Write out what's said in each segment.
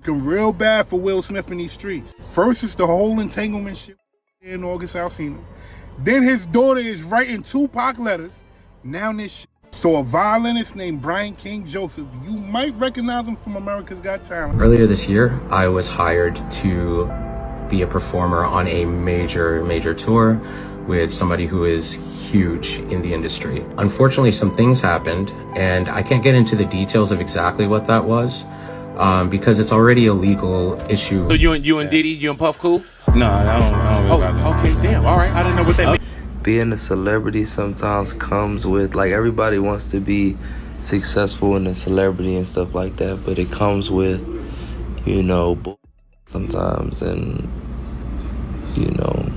looking real bad for Will Smith in these streets. First is the whole entanglement shit in August Alsina. Then his daughter is writing Tupac letters. Now this shit. So a violinist named Brian King Joseph, you might recognize him from America's Got Talent. Earlier this year, I was hired to be a performer on a major tour with somebody who is huge in the industry. Unfortunately, some things happened, and I can't get into the details of exactly what that was, because it's already a legal issue. So you and Diddy, you and Puff cool? No, I don't really Oh, okay, damn, all right, I didn't know what that meant. Being a celebrity sometimes comes with, like, everybody wants to be successful in a celebrity and stuff like that, but it comes with, you know, sometimes, and, you know,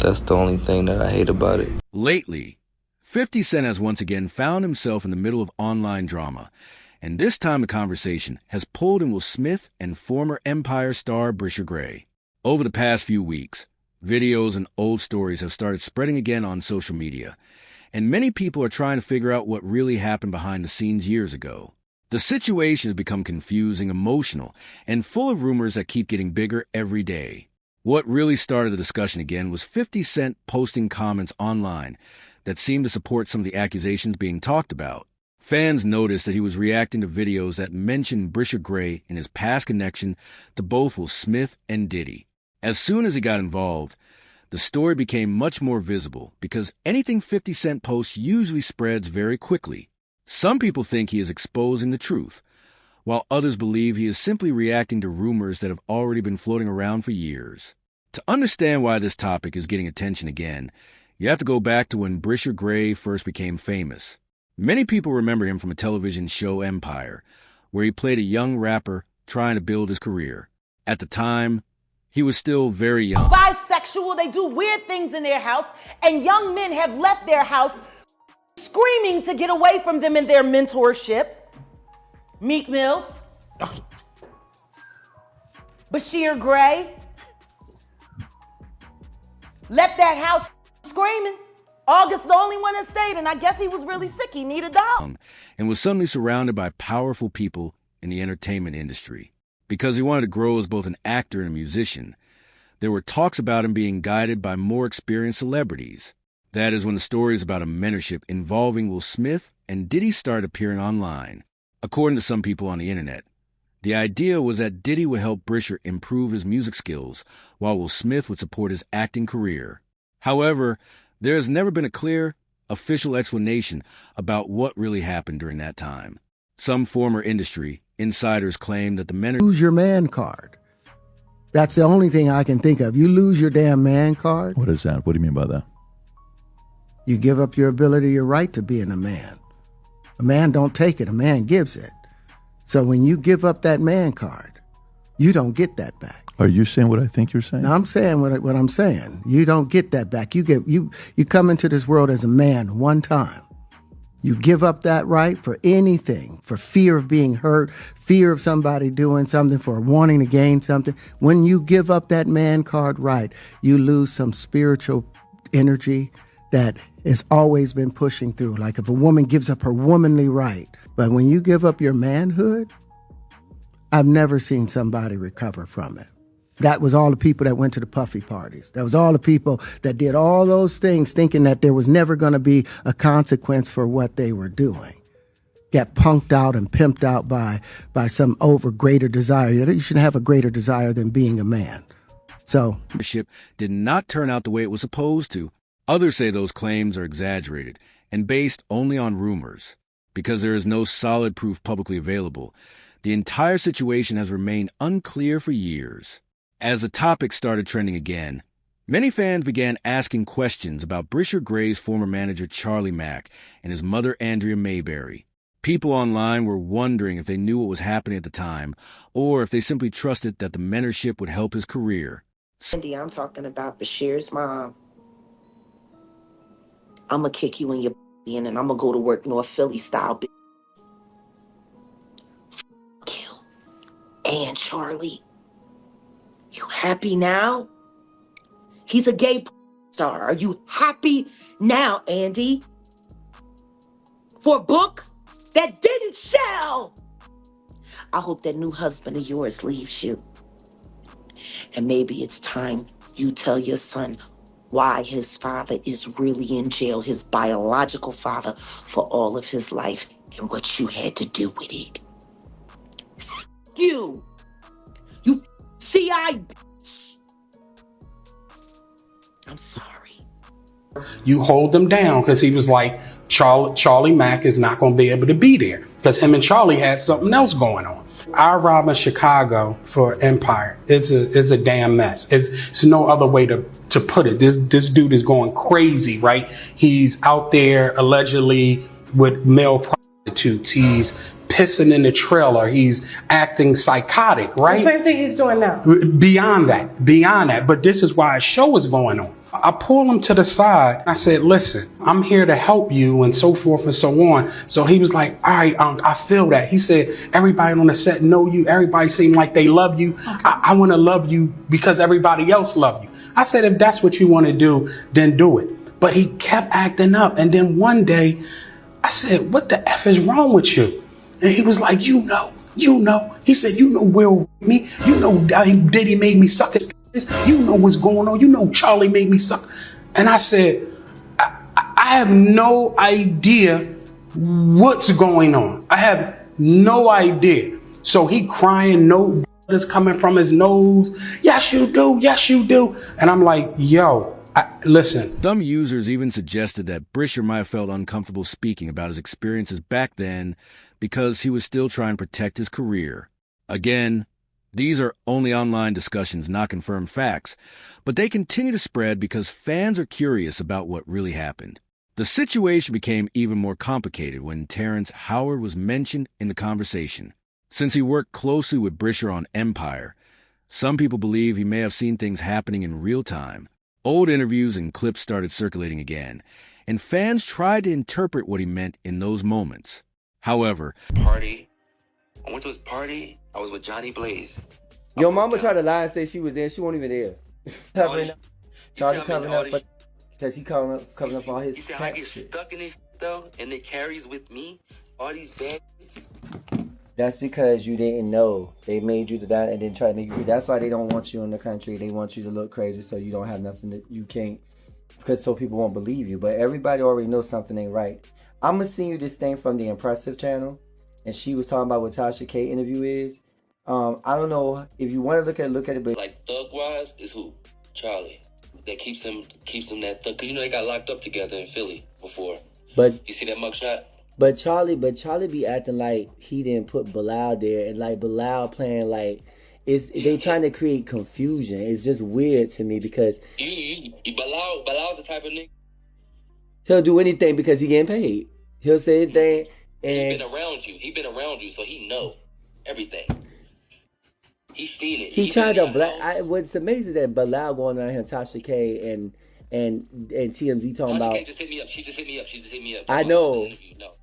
that's the only thing that I hate about it. Lately, 50 Cent has once again found himself in the middle of online drama, and this time the conversation has pulled in Will Smith and former Empire star Bryshere Gray. Over the past few weeks, videos and old stories have started spreading again on social media, and many people are trying to figure out what really happened behind the scenes years ago. The situation has become confusing, emotional, and full of rumors that keep getting bigger every day. What really started the discussion again was 50 Cent posting comments online that seemed to support some of the accusations being talked about. Fans noticed that he was reacting to videos that mentioned Bryshere Gray and his past connection to both Will Smith and Diddy. As soon as he got involved, the story became much more visible because anything 50 Cent posts usually spreads very quickly. Some people think he is exposing the truth, while others believe he is simply reacting to rumors that have already been floating around for years. To understand why this topic is getting attention again, you have to go back to when Bryshere Gray first became famous. Many people remember him from a television show Empire, where he played a young rapper trying to build his career. At the time, he was still very young. Bisexual, they do weird things in their house, and young men have left their house screaming to get away from them in their mentorship. Meek Mills, Bryshere Gray, left that house screaming. August the only one that stayed, and I guess he was really sick. He needed a dog. And was suddenly surrounded by powerful people in the entertainment industry. Because he wanted to grow as both an actor and a musician, there were talks about him being guided by more experienced celebrities. That is when the stories about a mentorship involving Will Smith and Diddy started appearing online. According to some people on the internet, the idea was that Diddy would help Bryshere improve his music skills, while Will Smith would support his acting career. However, there has never been a clear, official explanation about what really happened during that time. Some former industry insiders claim that the mentor... Lose your man card. That's the only thing I can think of. You lose your damn man card. What is that? What do you mean by that? You give up your ability, your right to being a man. A man don't take it, a man gives it. So when you give up that man card, you don't get that back. Are you saying what I think you're saying? No, I'm saying what I'm saying. You don't get that back. You come into this world as a man one time. You give up that right for anything, for fear of being hurt, fear of somebody doing something, for wanting to gain something. When you give up that man card right, you lose some spiritual energy that has always been pushing through. Like if a woman gives up her womanly right. But when you give up your manhood, I've never seen somebody recover from it. That was all the people that went to the puffy parties. That was all the people that did all those things thinking that there was never going to be a consequence for what they were doing. Got punked out and pimped out by some greater desire. You shouldn't have a greater desire than being a man. So, mentorship did not turn out the way it was supposed to. Others say those claims are exaggerated and based only on rumors. Because there is no solid proof publicly available, the entire situation has remained unclear for years. As the topic started trending again, many fans began asking questions about Bryshere Gray's former manager Charlie Mack and his mother Andrea Mayberry. People online were wondering if they knew what was happening at the time, or if they simply trusted that the mentorship would help his career. Cindy, I'm talking about Bryshere's mom. I'm going to kick you in your and then I'm going to go to work North Philly style. F you and Charlie. You happy now? He's a gay star. Are you happy now, Andy? For a book that didn't sell? I hope that new husband of yours leaves you. And maybe it's time you tell your son why his father is really in jail, his biological father, for all of his life and what you had to do with it. You CI. I'm sorry. You hold them down, because he was like, Charlie Mack is not going to be able to be there because him and Charlie had something else going on. I robbed in Chicago for Empire. It's a damn mess. It's no other way to put it. This dude is going crazy, right? He's out there allegedly with male prostitutes. He's pissing in the trailer. He's acting psychotic, right? The same thing he's doing now. Beyond that. But this is why a show is going on. I pulled him to the side. I said, listen, I'm here to help you and so forth and so on. So he was like, all right, I feel that. He said, everybody on the set know you. Everybody seem like they love you. Okay. I want to love you because everybody else love you. I said, if that's what you want to do, then do it. But he kept acting up. And then one day I said, what the F is wrong with you? And he was like, you know. He said, you know Will me. You know Diddy made me suck his. You know what's going on. You know Charlie made me suck. And I said, I have no idea what's going on. I have no idea. So he crying, no blood is coming from his nose. Yes, you do. Yes, you do. And I'm like, yo, listen. Some users even suggested that Bryshere might have felt uncomfortable speaking about his experiences back then because he was still trying to protect his career. Again, these are only online discussions, not confirmed facts, but they continue to spread because fans are curious about what really happened. The situation became even more complicated when Terrence Howard was mentioned in the conversation. Since he worked closely with Bryshere on Empire, some people believe he may have seen things happening in real time. Old interviews and clips started circulating again, and fans tried to interpret what he meant in those moments. However, I went to his party. I was with Johnny Blaze. Your mama tried to lie and say she was there. She wasn't even there. Charlie covering up because he covering up all his shit. I get stuck in this though, and it carries with me all these bad shits. That's because you didn't know. They made you do that and then try to make you. That's why they don't want you in the country. They want you to look crazy so you don't have nothing that you can't, because so people won't believe you. But everybody already knows something ain't right. I'm gonna send you this thing from the Impressive channel. And she was talking about what Tasha K interview is. I don't know if you want to look at it, but like thug wise is who? Charlie. That keeps him that thug. Cause you know they got locked up together in Philly before. But you see that mugshot? But Charlie be acting like he didn't put Bilal there, and like Bilal playing like they trying to create confusion. It's just weird to me because Bilal's the type of nigga. He'll do anything because he getting paid. He'll say anything. And he been around you, so he know everything. He's seen it. He tried to what's amazing is that Bilal going around here, Tasha K and TMZ talking about. Tasha K She just hit me up. I know. No.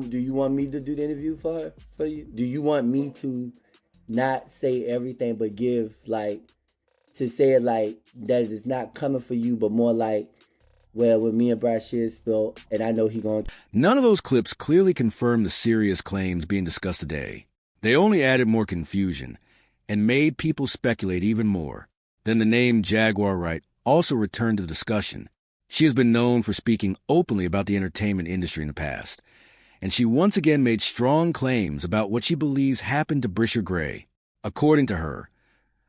Do you want me to do the interview for you? Do you want me to not say everything but give to say it like that it's not coming for you, but more like, well, with me and Bryshere spilled, and I know he going. None of those clips clearly confirm the serious claims being discussed today. They only added more confusion and made people speculate even more. Then the name Jaguar Wright also returned to the discussion. She has been known for speaking openly about the entertainment industry in the past, and she once again made strong claims about what she believes happened to Bryshere Gray. According to her,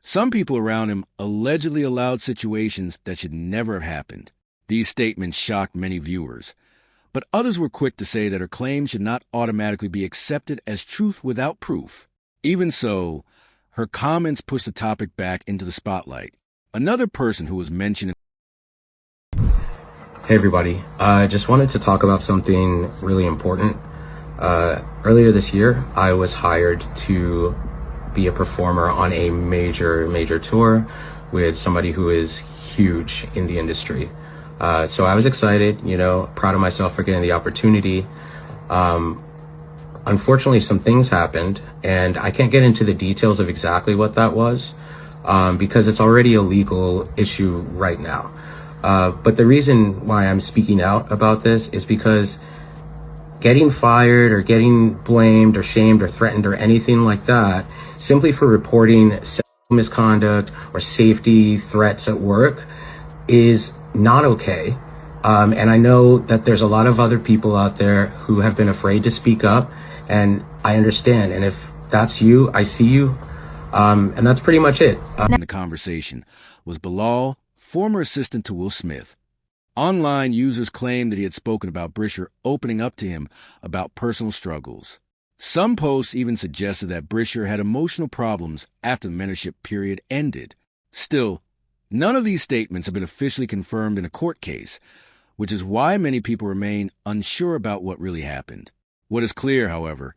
some people around him allegedly allowed situations that should never have happened. These statements shocked many viewers, but others were quick to say that her claims should not automatically be accepted as truth without proof. Even so, her comments pushed the topic back into the spotlight. Another person who was mentioned. Hey everybody, I just wanted to talk about something really important. Earlier this year, I was hired to be a performer on a major tour with somebody who is huge in the industry. So I was excited, proud of myself for getting the opportunity. Unfortunately, some things happened, and I can't get into the details of exactly what that was, because it's already a legal issue right now. But the reason why I'm speaking out about this is because getting fired or getting blamed or shamed or threatened or anything like that simply for reporting sexual misconduct or safety threats at work is not okay. And I know that there's a lot of other people out there who have been afraid to speak up, and I understand. And if that's you, I see you. And that's pretty much it. In the conversation was Bilal, former assistant to Will Smith. Online users claimed that he had spoken about Bryshere opening up to him about personal struggles. Some posts even suggested that Bryshere had emotional problems after the mentorship period ended. Still, none of these statements have been officially confirmed in a court case, which is why many people remain unsure about what really happened. What is clear, however,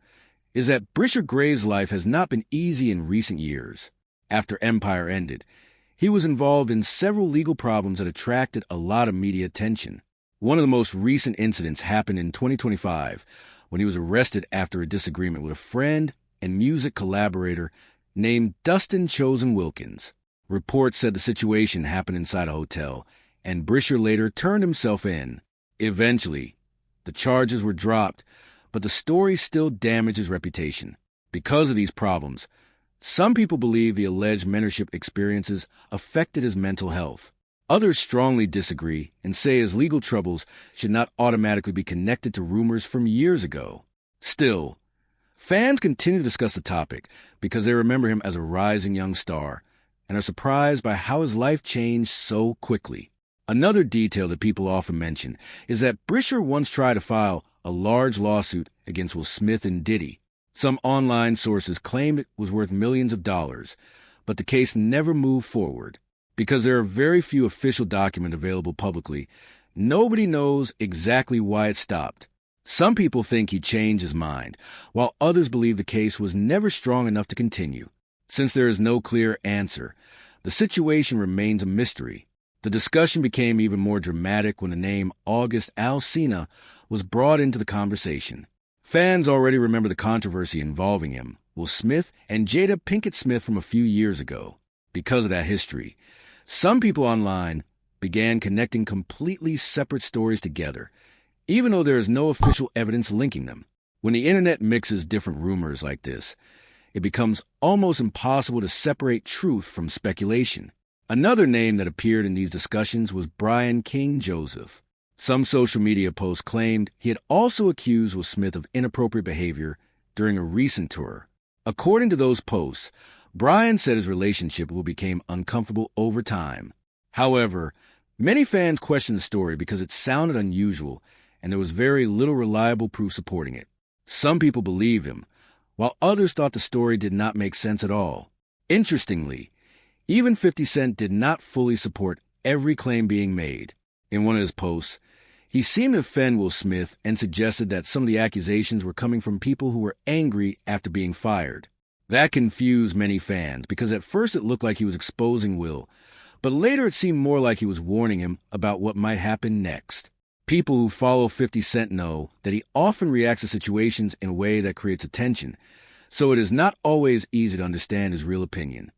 is that Bryshere Gray's life has not been easy in recent years. After Empire ended, he was involved in several legal problems that attracted a lot of media attention. One of the most recent incidents happened in 2025 when he was arrested after a disagreement with a friend and music collaborator named Dustin Chosen Wilkins. Reports said the situation happened inside a hotel, and Bryshere later turned himself in. Eventually, the charges were dropped, but the story still damaged his reputation. Because of these problems, some people believe the alleged mentorship experiences affected his mental health. Others strongly disagree and say his legal troubles should not automatically be connected to rumors from years ago. Still, fans continue to discuss the topic because they remember him as a rising young star and are surprised by how his life changed so quickly. Another detail that people often mention is that Bryshere once tried to file a large lawsuit against Will Smith and Diddy. Some online sources claimed it was worth millions of dollars, but the case never moved forward. Because there are very few official documents available publicly, nobody knows exactly why it stopped. Some people think he changed his mind, while others believe the case was never strong enough to continue. Since there is no clear answer, the situation remains a mystery. The discussion became even more dramatic when the name August Alsina was brought into the conversation. Fans already remember the controversy involving him, Will Smith, and Jada Pinkett Smith from a few years ago. Because of that history, some people online began connecting completely separate stories together, even though there is no official evidence linking them. When the internet mixes different rumors like this, it becomes almost impossible to separate truth from speculation. Another name that appeared in these discussions was Brian King Joseph. Some social media posts claimed he had also accused Will Smith of inappropriate behavior during a recent tour. According to those posts, Brian said his relationship will become uncomfortable over time. However, many fans questioned the story because it sounded unusual and there was very little reliable proof supporting it. Some people believed him, while others thought the story did not make sense at all. Interestingly, even 50 Cent did not fully support every claim being made. In one of his posts, he seemed to offend Will Smith and suggested that some of the accusations were coming from people who were angry after being fired. That confused many fans because at first it looked like he was exposing Will, but later it seemed more like he was warning him about what might happen next. People who follow 50 Cent know that he often reacts to situations in a way that creates attention, so it is not always easy to understand his real opinion.